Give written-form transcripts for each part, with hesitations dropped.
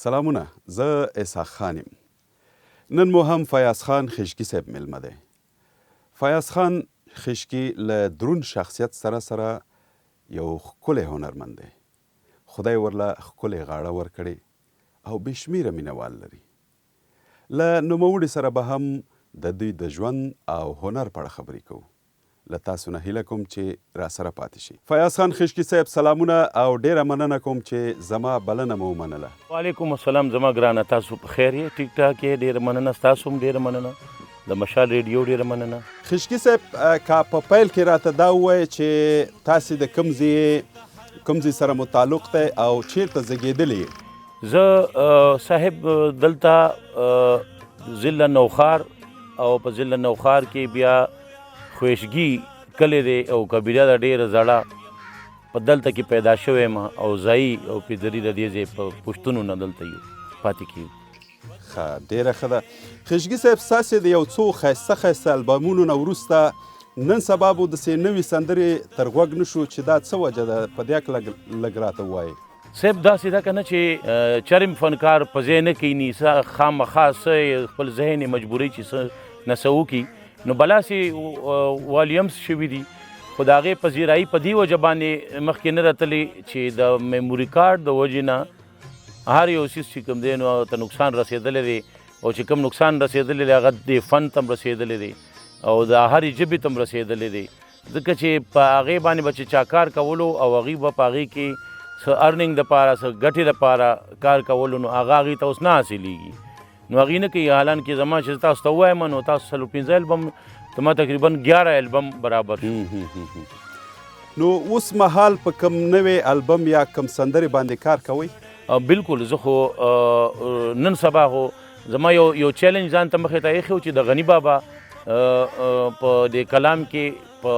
سلامونه، زه اسحق خان یم. نن مو هم فیاض خان خیشکی صاحب میلمه دی. فیاض خان خیشکی له درون شخصیت سره یو ښکلی هنرمند دی. خدای ورله ښکلې غاړه ورکړې او بې شمېره مینهوال لري. له نوموړي سره به هم د دوی د ژوند او هنر په اړه خبرې کوو. له تاسو نه هیله کوم چې راسره پاتې شي. فیاض خان خیشکی صاحب سلامونه او ډیره مننه کوم چې زما بلنه مو ومنله. وعلیکم السلام. زما ګرانه، تاسو په خیر یې؟ ټیک ټاک یې؟ ډیره مننه. تاسو هم ډیره مننه. د مشال ریډیو ډیره مننه. خیشکی صاحب که په پیل کې راته دا ووایې چې تاسې د کوم ځای سره متعلق دی او چیرته زیږېدلی یې؟ زه صاحب دلته ضلع نوښار او په ضلع نوښار کې بیا خیشکی کلی دی او قبیله ده ډېره زړه. په دلته کې پیدا شوی یم او ځایي او پدري د دې ځای په پوښتنو نه دلته یو پاتې کیږو. ښه، ډېره ښه ده. خیشکی صاحب ستاسې د یو څو ښایسته البمونو نه وروسته نن سبا به داسې نوې سندرې تر غوږ نه شو چې دا څه وجه ده؟ په دې هکله لږ راته ووایئ. صاحب داسې ده که نه چې چرم فنکار په ځای نه کیني، خامخا څه خپل ذهن مجبوري چې څه نه څه وکړي، نو بلاسې والیمز شوي دي. خو د هغې پذیرایي په دې وجه باندې مخکې نه راتلې چې د میموري کارډ د وجې نه هر یو څیز چې کوم دی نو ته نقصان رسېدلی دی، او چې کوم نقصان رسېدلی دی هغه د فن ته هم رسېدلی دی او د هرې ژبې ته هم رسېدلی دی، ځکه چې په هغې باندې به چې چا کار کولو او هغوی به په هغې کې څه ارننګ دپاره څه ګټې دپاره کار کولو، نو هغه هغې ته اوس نه حاصلېږي. نو هغې نه کوي. حالان کې زما چې تاسو ته ووایم نو تاسو 15 البم ته ما تقریبا 11 البم برابر شو. نو اوس مهال په کوم نوې البم یا کوم سندرې باندې کار کوئ؟ بالکل. زه خو نن سبا خو زما یو چیلنج ځان ته مخې ته ایښی و چې د غني بابا په دې کلام کې په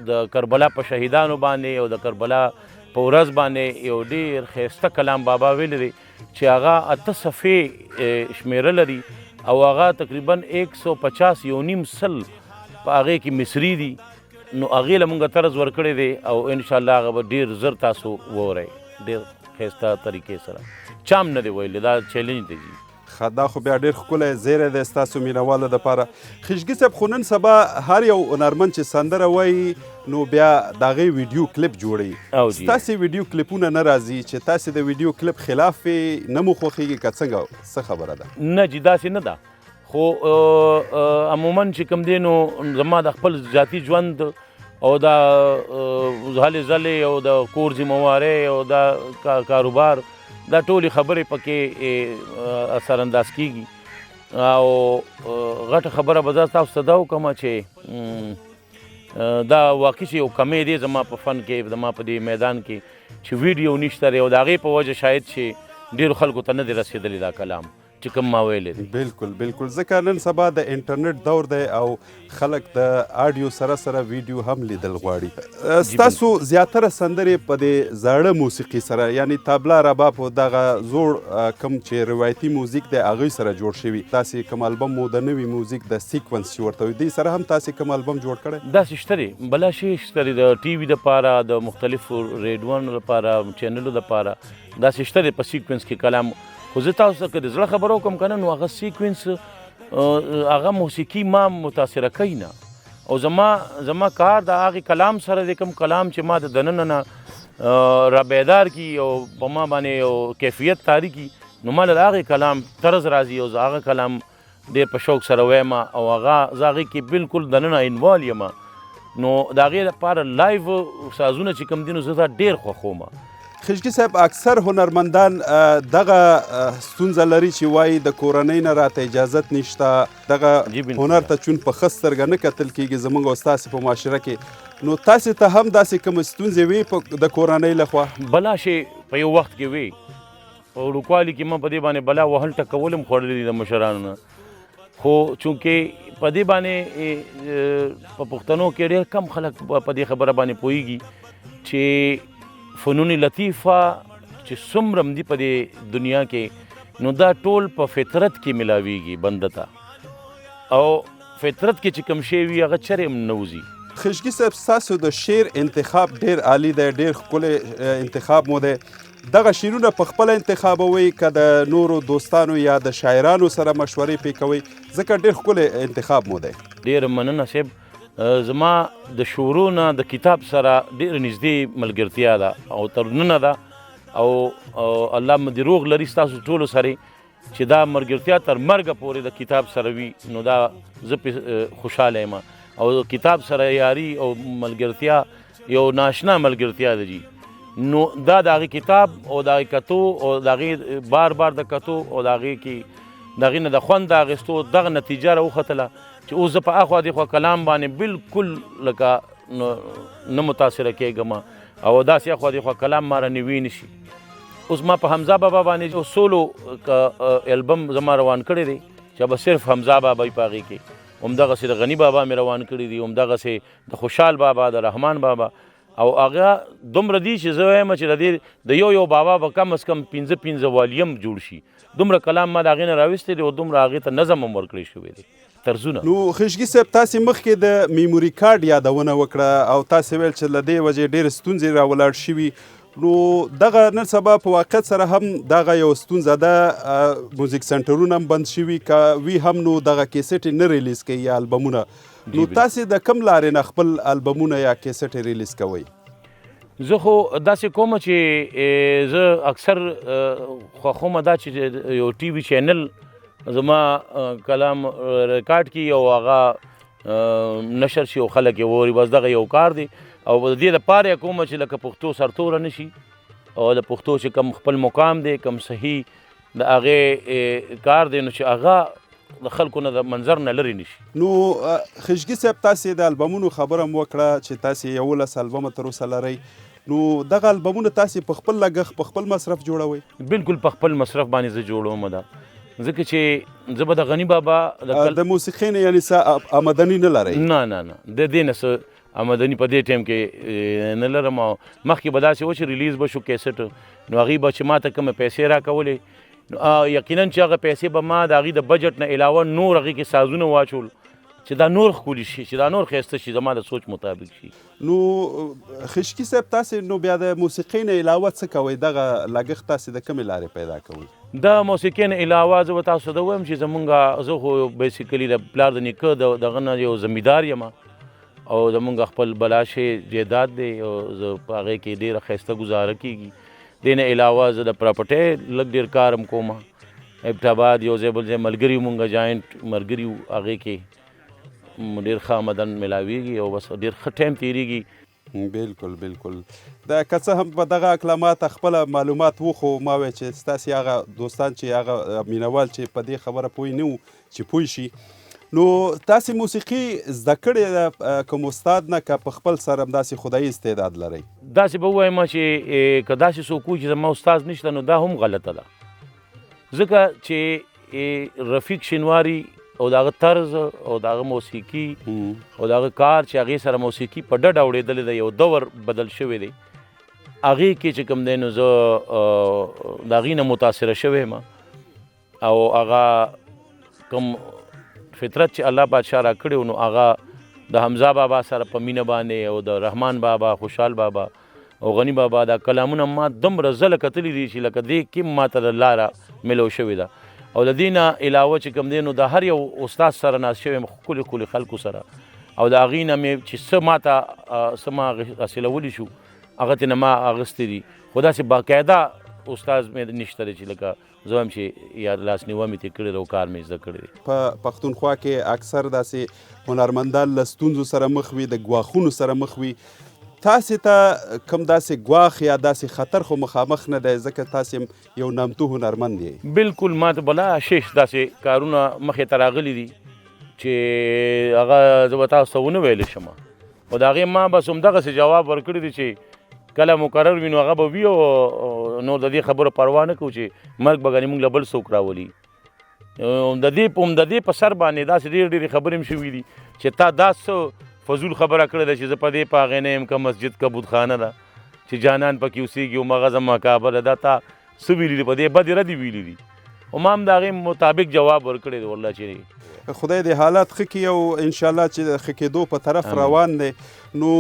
د کربلا په شهیدانو باندې او د کربلا په ورځ باندې یو ډېر ښایسته کلام بابا ویلی دی چې هغه 8 صفحې شمېره لري او هغه تقریبا 150 یو نیم سل په هغې کې مصري دي. نو هغې له مونږ طرز ورکړی دی او انشاءالله هغه به ډېر زر تاسو وورئ ډېر ښایسته طریقې سره. چا هم نه دی ویلی، دا چیلنج دی. دا خو بیا ډېر ښکلی زیری دی ستاسو مینهوالو دپاره. خیشکی صاحب خو نن سبا هر یو هنرمند چې سندره وایي نو بیا د هغې ویډیو کلیپ جوړوي. ستاسې ویډیو کلیپونه نه راځي چې تاسې د ویډیو کلیپ خلاف یې نه مو خوښېږي که څنګه څه خبره ده؟ نه جي داسې نه ده، خو عموما چې کوم دی نو زما د خپل ذاتي ژوند او د هلې ځلې او د کور ذمهوارۍ او د کاروبار دا ټولې خبرې پکې اثرانداز کیږي. او غټه خبره به زه تاسو ته دا وکړم چې دا واقعي چې یو کمی دی زما په فن کې، زما په دې میدان کې چې ویډیو نشته دی او د هغې په وجه شاید چې ډېرو خلکو ته نه دی رسېدلی دا کلام چې کوم ما ویلی دی. بالکل بالکل، ځکه نن سبا د انټرنیټ دور دی او خلک د آډیو سره ویډیو هم لیدل غواړي. ستاسو زیاتره سندرې په دې زاړه موسیقي سره یعنی تابلا رباب او دغه زوړ کوم چې روایتي موزیک دی هغوی سره جوړ شوي. تاسې کوم البم مو د نوي موزیک د سیکونس چې ورته وایي دې سره هم تاسې کوم البم جوړ کړی؟ داسې شته دی، بلا شی شته دی، د ټي وي دپاره د مختلفو ریډیوونو دپاره چینلو دپاره داسې شته دی په سیکونس کې کلام. خو زه تاسو ته که د زړه خبره وکړم که نه نو هغه سیکوینس هغه موسیقي ما متاثره کوي نه، او زما کار د هغې کلام سره دی، کوم کلام چې ما د دننه نه را بیدار کي او په ما باندې یو کیفیت تاری کي، نو ما له هغې کلام طرز راځي او زه هغه کلام ډېر په شوق سره وایم او هغه زه هغې کې بالکل دننه انوال یم. نو د هغې لپاره لایو سازونه چې کوم دي نو زه دا ډېر خوښوم. خیشکی صاحب اکثر هنرمندان دغه ستونزه لري چې وایي د کورنۍ نه راته اجازت نشته، دغه هنر ته چون په ښه سترګه نه کتل کېږي زموږ او ستاسې په معاشره کې. نو تاسې ته هم داسې کومې ستونزې وي د کورنۍ لخوا؟ بلا شی په یو وخت کې وي، په وړوکوالي کې ما په دې باندې بلا وهل ټکول هم خوړلي دي د مشرانو نه، خو چونکې په دې باندې په پښتنو کې ډېر کم خلک په دې خبره باندې پوهېږي چې فنون لطیفه چې څومره هم دي په دې دنیا کې نو دا ټول په فطرت کې ملاویږي بنده ته، او فطرت کې چې کوم شی وي هغه چرې هم نه وځي. خیشکی صاحب ستاسو د شعر انتخاب ډېر عالی دی، ډېر ښکلی انتخاب مو دی. دغه شعرونه په خپله انتخابوئ که د نورو دوستانو یا د شاعرانو سره مشورې پې کوئ ځکه ډېر ښکلی انتخاب مو دی. ډېره مننه صاحب. زما د شعرو نه د کتاب سره ډېره نږدې ملګرتیا ده او ترننه ده او الله مو دې روغ لري ستاسو ټولو سره چې دا ملګرتیا تر مرګه پورې د کتاب سره وي نو دا زه پې خوشحاله یم او کتاب سره یاري او ملګرتیا یو ناشنا ملګرتیا ده جي. نو دا د هغې کتاب او د هغې کتو او د هغې بار بار د کتو او د هغې کې د هغې نه د خوند د اخیستو دغه نتیجه راوختله چې اوس زه په اخوا دېخوا کلام باندې بالکل لکه نه متاثره کېږم او داسې اخوا دېخوا کلام ما رانیوی نه شي. اوس ما په حمزه بابا باندې یو سولو البم زما روان کړی دی چې به صرف حمزه بابا په هغې کې همدغسې د غني بابا مې روان کړي دي همدغسې د خوشحال بابا د رحمان بابا او هغه دومره دي چې زه وایم چې د یو بابا به کم از کم 15 والیم جوړ شي. دومره کلام ما د هغې نه راویستی دی او دومره هغې ته نظم هم ورکړی شوی دی طرزونه. نو خیشکي صاحب تاسې مخکې د میموري کارډ یادونه وکړه او تاسې ویل چې له دې وجې ډېرې ستونزې راولاړ شوي نو دغه نن سبا په واقعیت سره هم دغه یو ستونزه ده موزیک سنټرونه هم بند شوي که وي هم نو دغه کیسټې نه ریلیز کوي یا البمونه نو تاسې د کم لارې نه خپل البمونه یا کیسټې ریلیز کوئ؟ زه خو داسې کوم چې زه اکثر خوښومه دا چې یو ټي وي چینل زما کلام ریکارډ کړي او هغه نشر شي او خلک یې ووري بس دغه یو کار دی او د دې لپاره یې کومه چې لکه پښتو سرتوره نه شي او د پښتو چې کم خپل مقام دی کم صحیح د هغې کار دی نو چې هغه د خلکو نه د منظر نه لرې نه شي. نو خیشکي صاحب تاسې د البمونو خبره م وکړه چې تاسې 11 البمه تر اوسه لرئ نو دغه البمونه تاسې په خپل لګښت په خپل مصرف جوړوئ؟ بالکل په خپل مصرف باندې زه جوړوم ده ځکه چې زه به د غني بابا د موسیقۍ نه یعنې څه آمدني نه لرئ؟ نه د دې نه څه آمدني په دې ټایم کې نه لرم او مخکې به داسې و چې ریلیز به شو کیسټ نو هغې به چې ما ته کومې پیسې راکولې نو یقینا چې هغه پیسې به ما د هغې د بجټ نه علاوه نور هغې کې سازونه واچول چې دا نور ښکلي شي چې دا نور ښایسته شي زما د سوچ مطابق شي. نو خیشکي صاحب تاسې نو بیا د موسیقۍ نه علاوه څه کوئ دغه لګښت تاسې د کومې لارې پیدا کوئ؟ د موسیقۍ نه علاوه زه به تاسو ته ووایم چې زمونږ زه خو بیسیکلي د پلار د نیکه دغه نه یو زمیندار یم او زمونږ خپل بلاشه جایداد دی او زه په هغې کې ډېره ښایسته ګزاره کېږي. دې نه علاوه زه د پراپرټۍ لږ ډېر کار هم کوم ابټاباد یو ځای بل ځای ملګري مونږ جاینټ ملګري وو هغې کې ډېر ښه آمدن میلاویږي او بس ډېر ښه ټایم تېرېږي. بالکل د که څه هم په دغه اکلامات خپله معلومات وخو ما وی چې ستاسې هغه دوستان چې هغه مینوال چې په دې خبره پوه نه وو چې پوه شي نو تاسې موسیقي زده کړې ده کوم استاد نه که په خپل سره همداسې خدایي استعداد لرئ؟ داسې به ووایم چې که داسې څوک وي چې زما استاد نشته نو دا هم غلطه ده ځکه چې رفیق شینواري او د هغه طرز او د هغه موسیقي او د هغه کار چې هغې سره موسیقي په ډډه اورېدلې ده یو دور بدل شوی دی هغې کې چې کوم دی نو زه د هغې نه متاثره شوی یم او هغه کوم فطرت چې الله بادشاه را کړی نو هغه د حمزه بابا سره په مینه باندې او د رحمان بابا خوشحال بابا او غني بابا دا کلامونه ما دومره زله کتلي دي چې لکه دې کې ما ته لاره ملو شوې ده او د دې نه علاوه چې کوم دی نو د هر یو استاد سره ناست شوی یم ښکلي ښکلي خلکو سره او د هغې نه مې چې څه ما ته څه ما حاصلولی شو هغه ترې نه ما اخیستې دي خو داسې باقاعده استاد مې نشته دی چې لکه زه وایم چې یا لاسنیوه مې ترې کړې ده او کار مې زده کړی دی. په پښتونخوا کې اکثر داسې هنرمندان له ستونزو سره مخ وي د ګواښونو سره مخ وي تاسې ته کوم داسې ګواښ یا داسې خطر خو مخامخ نه دی ځکه تاسې یو نامتو هنرمند یې؟ بالکل ما ته بلا شیش داسې کارونه مخې ته راغلي دي چې هغه زه به تاسو ته ونه ویلی شم خو د هغې ما بس همدغسې جواب ورکړی دی چې کله مقرر وي نو هغه به وي او نور د دې خبرو پروا نه کوو چې مرګ به ګنې موږ له بل څوک راولي. د دې په سر باندې داسې ډېرې خبرې هم شوي دي چې تا دا څه فضول خبره کړې ده چې زه په دې په هغې نه یم که مسجد که بودخانه ده چې جانان پکې اوسېږي او مغه زما کعبه ده دا تا څه ویلي دي په دې بدې ردې ویلي دي او ما هم د هغې مطابق جواب ورکړی دی والله چې خدای دې حالات ښه کړي او انشاءالله چې د ښه کېدو په طرف روان دی. نو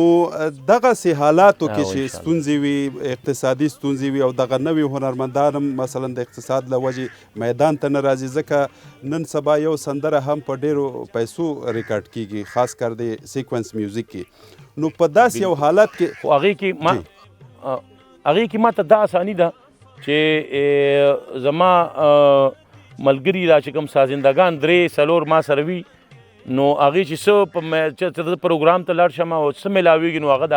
دغسې حالاتو کې چې ستونزې وي، اقتصادي ستونزې وي او دغه نوي هنرمندان هم مثلا د اقتصاد له وجې میدان ته نه راځي، ځکه نن سبا یو سندره هم په ډېرو پیسو ریکارډ کېږي، خاص کر د سیکونس میوزیک کې. نو په داسې یو حالت کې خو هغې کې ما ته دا اساني ده چې زما ملګري را چې کوم سازندګان 3-4 ما سره وي، نو هغې چې څه د پروګرام ته لاړ شم او څه میلاویږي نو هغه د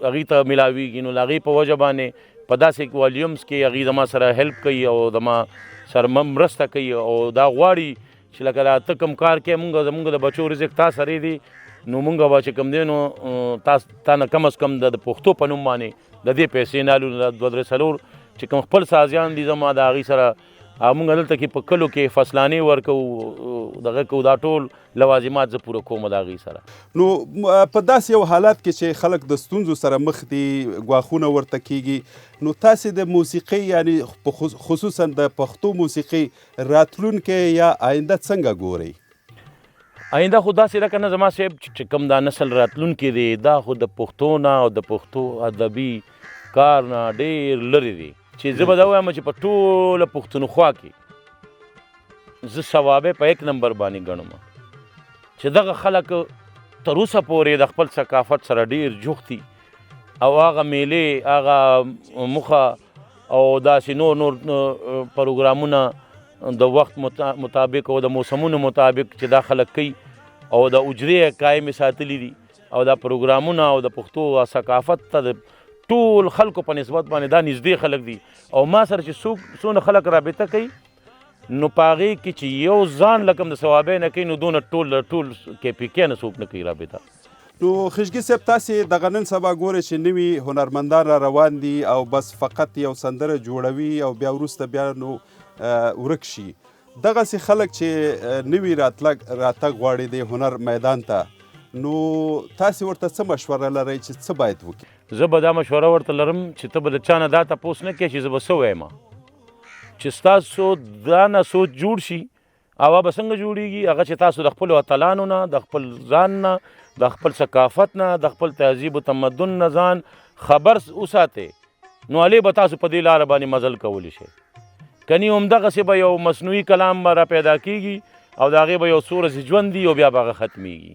هغې ته میلاویږي. نو د هغې په وجه باندې په داسې والیومز کې هغې زما سره هیلپ کوي او زما سره مرسته کوي او دا غواړي چې لکه ته کوم کار کوې زمونږ د بچو رزق تا سره دی، نو مونږ به چې کوم دی نو تا نه کم از کم د پښتو په نوم باندې د دې پیسې نه الو 2-3 چې کوم خپل سازیان دي زما د هغې سره مونږ دلته کې په کلو کې فصلانې ورکوو، دغه کوو، دا ټول لوازمات زه پوره کوم د هغې سره. نو په داسې یو حالات کې چې خلک د ستونزو سره مخ دي، ګواښونه ورته کېږي، نو تاسې د موسیقۍ یعنې خصوصا د پښتو موسیقۍ راتلونکی یا آینده څنګه ګورئ؟ آینده خو داسې ده که نه زما صاحب چې کوم دا نسل راتلونکی دی دا خو د پښتو نه او د پښتو ادبي کار نه ډېر لرې دی، چې زه به دا وایم چې په ټوله پښتونخوا کې زه ثوابې په 1 نمبر باندې ګڼم چې دغه خلک تر اوسه پورې د خپل ثقافت سره ډېر جوخت دي او هغه میلې، هغه موخه او داسې نور پروګرامونه د وخت مطابق او د موسمونو مطابق چې دا خلک کوي او د اجرې قایمې ساتلي دي او دا پروګرامونه او د پښتو ثقافت ته د ټول خلکو په نسبت باندې دا نږدې خلک دي او ما سره چې څونه خلک رابطه کوي نو په هغې کې چې یو ځان لکم د ثوابۍ نه کوي نو دونه ټول KPK نه څوک نه کوي رابطه. نو خیشکي صاحب تاسې دغه نن سبا ګورئ چې نوي هنرمندان را روان دي او بس فقط یو سندره جوړوي او بیا وروسته بیا نو ورک شي. دغسې خلک چې نوي راتګ غواړي د هنر میدان ته، نو تاسې ورته څه مشوره لرئ چې څه باید وکړي؟ زه به دا مشوره ورته لرم چې ته به د چا نه دا تپوس نه کوې چې زه به څه وایم، چې ستاسو دا نه سوچ جوړ شي هغه به څنګه جوړیږي، هغه چې تاسو د خپلو اتلانو نه، د خپل ځان نه، د خپل ثقافت نه، د خپل تهذیب و تمدن نه ځان خبر وساتئ، نو هلې به تاسو په دې لاره باندې مزل کولی شئ. کنی همدغسې به یو مصنوعي کلام به را پیدا کېږي او د هغې به یو څو ورځې ژوند دي او بیا به هغه ختمیږي.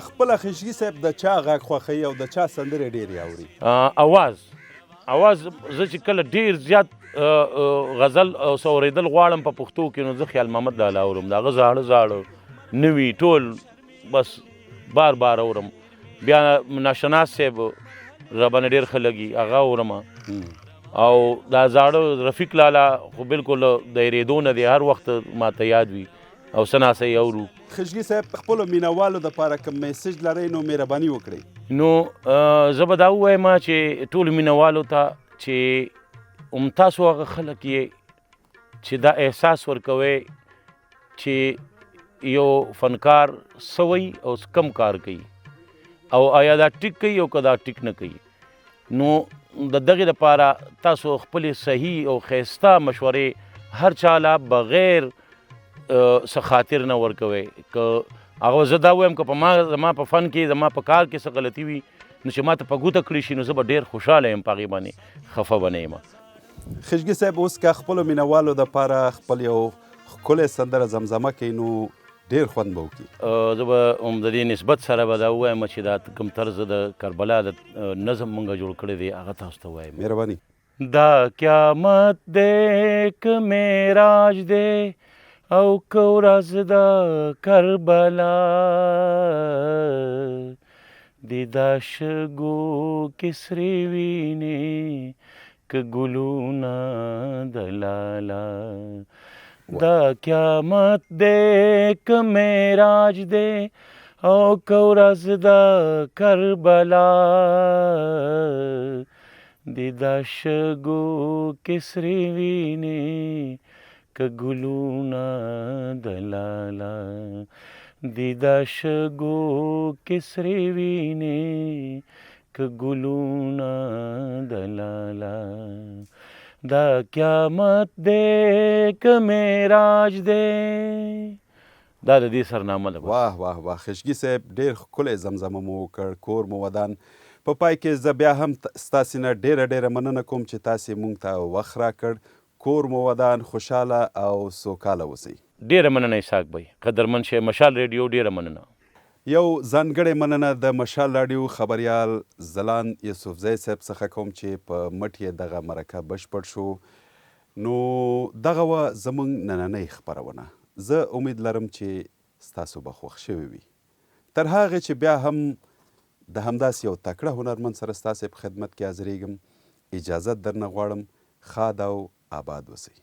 خپله خیشکي صاحب د چا غږ خوښوي او د چا سندرې ډېرې اوري؟ اواز زه چې کله ډېر زیات غزل او څه اورېدل غواړم په پښتو کې نو زه خیال محمد لاله اورم، د هغه زاړه نوي ټول بس بار بار اورم. بیا ناشناس صاحب راباندې ډېر ښه لګي هغه اورم او دا زاړه رفیق لالا خو بالکل د هېرېدو نه دی، هر وخت ماته یاد وي او څه ناڅه یې اورو. خیشکي صاحب خپلو مینوالو دپاره کوم میسج لرئ نو مهرباني وکړئ. نو زه به دا ووایم چې ټولو مینوالو ته چې تاسو هغه خلک یې چې دا احساس ورکوئ چې یو فنکار څه وایي او کم کار کوي او آیا دا ټیک کوي او که دا ټیک نه کوي، نو د دغې دپاره تاسو خپلې صحیح او ښایسته مشورې هر چاله بغیر څه خاطر نه ورکوئ. که هغه زه دا ووایم که زما په فن کې زما په کار کې څه غلطي وي نو چې ما ته په ګوته کړي شي نو زه به ډېر خوشحاله یم، په هغې باندې خفه به نه یم. خیشکي صاحب اوس که خپلو مینوالو دپاره خپل یو ښکلی سندره زمزمه کوي نو ډېر خوند به وکړي. زه به د دې نسبت سره به دا ووایم چې دا کوم طرز د کربلا د نظم مونږ جوړ کړی دی هغه تاسو ته ووایم. مهرباني. دا قیامت دی که معراج دی او که ورځ د کربلا د دا شګو کې سرې وینې که ګلونه د لالا، دا قیامت دی که معراج دی او که ورځ د کربلا د دا شګو کې سرې وینې که ګلونه د لالا، د دا شګو کې سرې وینې که ګلونه د لالا، دا قیامت دی که معراج دی. دا د دې سرنامه ده. واه واه واه خیشکي صاحب ډېر ښکلی زمزمه مو وکړ، کور مو ودان. په پای کې زه بیا هم ستاسې نه ډېره مننه کوم چې تاسې موږ ته وخت راکړ. کور مو ودان، خوشحاله او سوکاله اوسئ. ډېره مننه اسحاق بھائی، قدرمن شی مشال ریډیو، ډېره مننه. یو ځانګړې مننه د مشال راډیو خبریال ځلاند یوسفزی صاحب څخه کوم چې په مټ یې دغه مرکه بشپړ شو. نو دغه وه زموږ نننۍ خپرونه. زه امید لرم چې ستاسو به خوښ شوي وي. تر هغې چې بیا هم د همداسې یو تکړه هنرمند سره ستاسې په خدمت کې حاضرېږم، اجازت درنه غواړم. ښاد او آباد اوسئ.